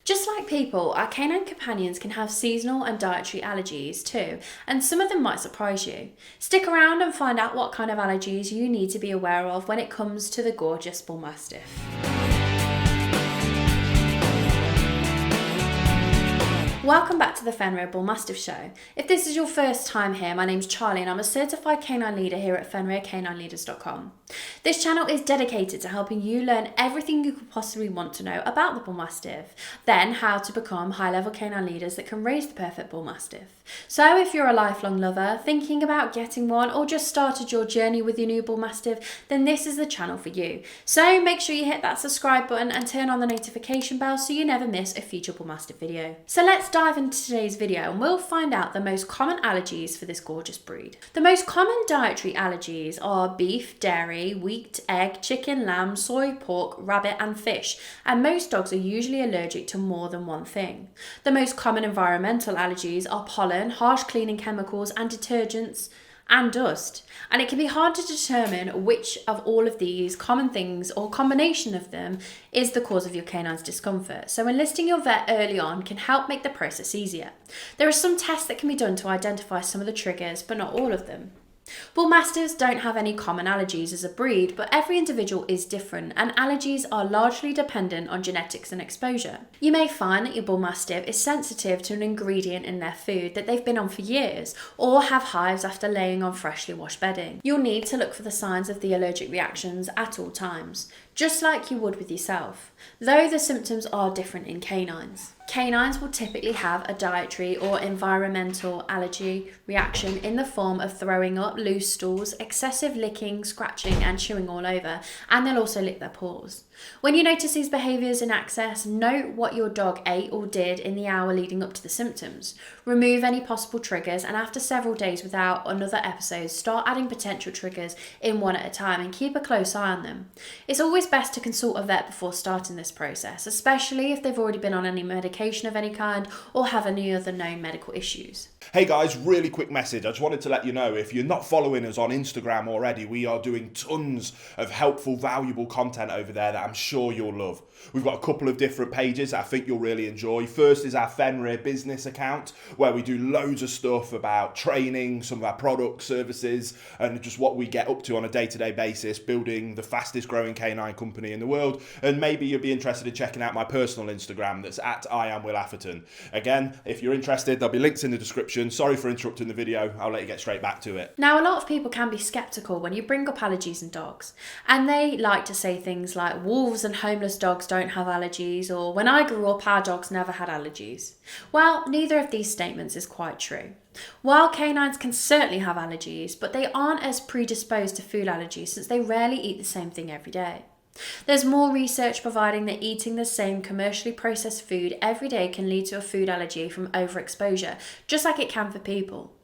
Just like people, our canine companions can have seasonal and dietary allergies too, and some of them might surprise you. Stick around and find out what kind of allergies you need to be aware of when it comes to the gorgeous bull mastiff. Welcome back to the Fenrir Bull Mastiff Show. If this is your first time here, my name's Charlie and I'm a certified canine leader here at FenrirCanineLeaders.com. This channel is dedicated to helping you learn everything you could possibly want to know about the bull mastiff, then how to become high-level canine leaders that can raise the perfect bull mastiff. So if you're a lifelong lover, thinking about getting one, or just started your journey with your new bull mastiff, then this is the channel for you. So make sure you hit that subscribe button and turn on the notification bell so you never miss a future bull mastiff video. So let's dive into today's video and we'll find out the most common allergies for this gorgeous breed. The most common dietary allergies are beef, dairy, wheat, egg, chicken, lamb, soy, pork, rabbit and fish, and most dogs are usually allergic to more than one thing. The most common environmental allergies are pollen, harsh cleaning chemicals and detergents, and dust. And it can be hard to determine which of all of these common things or combination of them is the cause of your canine's discomfort. So enlisting your vet early on can help make the process easier. There are some tests that can be done to identify some of the triggers, but not all of them. Bull mastiffs don't have any common allergies as a breed, but every individual is different and allergies are largely dependent on genetics and exposure. You may find that your bull mastiff is sensitive to an ingredient in their food that they've been on for years, or have hives after laying on freshly washed bedding. You'll need to look for the signs of the allergic reactions at all times, just like you would with yourself, though the symptoms are different in canines. Canines will typically have a dietary or environmental allergy reaction in the form of throwing up, loose stools, excessive licking, scratching and chewing all over, and they'll also lick their paws. When you notice these behaviours in excess, note what your dog ate or did in the hour leading up to the symptoms. Remove any possible triggers, and after several days without another episode, start adding potential triggers in one at a time and keep a close eye on them. It's always best to consult a vet before starting this process, especially if they've already been on any medication of any kind or have any other known medical issues. Hey guys, really quick message. I just wanted to let you know, if you're not following us on Instagram already, we are doing tons of helpful, valuable content over there that I'm sure you'll love. We've got a couple of different pages I think you'll really enjoy. First is our Fenrir business account, where we do loads of stuff about training, some of our products, services, and just what we get up to on a day-to-day basis, building the fastest growing canine company in the world. And maybe you'll be interested in checking out my personal Instagram, that's at @IamWillAtherton. Again, if you're interested, there'll be links in the description. Sorry for interrupting the video, I'll let you get straight back to it. Now, a lot of people can be sceptical when you bring up allergies in dogs, and they like to say things like wolves and homeless dogs don't have allergies, or when I grew up our dogs never had allergies. Well, neither of these statements is quite true. While canines can certainly have allergies, but they aren't as predisposed to food allergies since they rarely eat the same thing every day. There's more research providing that eating the same commercially processed food every day can lead to a food allergy from overexposure, just like it can for people.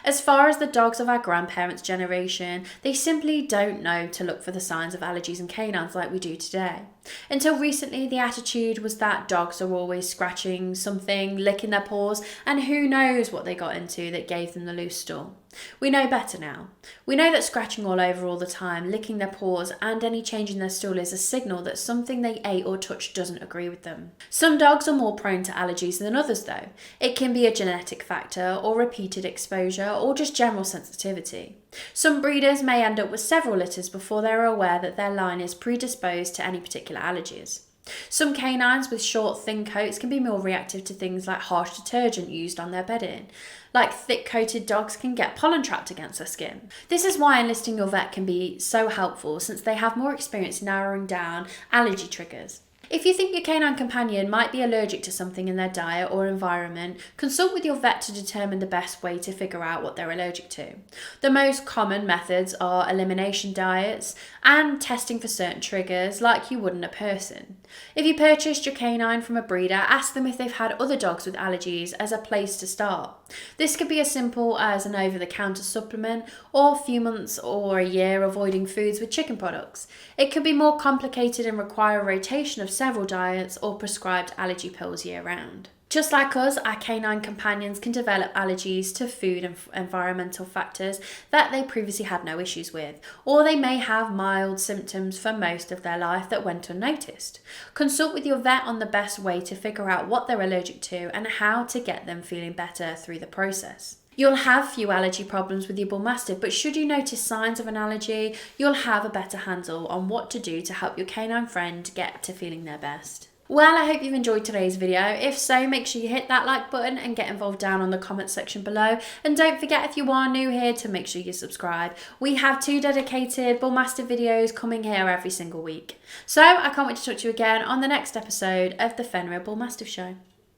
As far as the dogs of our grandparents' generation, they simply don't know to look for the signs of allergies in canines like we do today. Until recently, the attitude was that dogs are always scratching something, licking their paws, and who knows what they got into that gave them the loose stool. We know better now. We know that scratching all over all the time, licking their paws, and any change in their stool is a signal that something they ate or touched doesn't agree with them. Some dogs are more prone to allergies than others though. It can be a genetic factor, or repeated exposure, or just general sensitivity. Some breeders may end up with several litters before they're aware that their line is predisposed to any particular allergies. Some canines with short, thin coats can be more reactive to things like harsh detergent used on their bedding. Like thick-coated dogs can get pollen trapped against their skin. This is why enlisting your vet can be so helpful, since they have more experience narrowing down allergy triggers. If you think your canine companion might be allergic to something in their diet or environment, consult with your vet to determine the best way to figure out what they're allergic to. The most common methods are elimination diets and testing for certain triggers like you would in a person. If you purchased your canine from a breeder, ask them if they've had other dogs with allergies as a place to start. This could be as simple as an over-the-counter supplement, or a few months or a year avoiding foods with chicken products. It could be more complicated and require a rotation of several diets or prescribed allergy pills year-round. Just like us, our canine companions can develop allergies to food and environmental factors that they previously had no issues with, or they may have mild symptoms for most of their life that went unnoticed. Consult with your vet on the best way to figure out what they're allergic to and how to get them feeling better through the process. You'll have few allergy problems with your bull mastiff, but should you notice signs of an allergy, you'll have a better handle on what to do to help your canine friend get to feeling their best. Well, I hope you've enjoyed today's video. If so, make sure you hit that like button and get involved down on the comment section below. And don't forget, if you are new here, to make sure you subscribe. We have 2 dedicated bull mastiff videos coming here every single week. So I can't wait to talk to you again on the next episode of the Fenrir Bull Mastiff Show.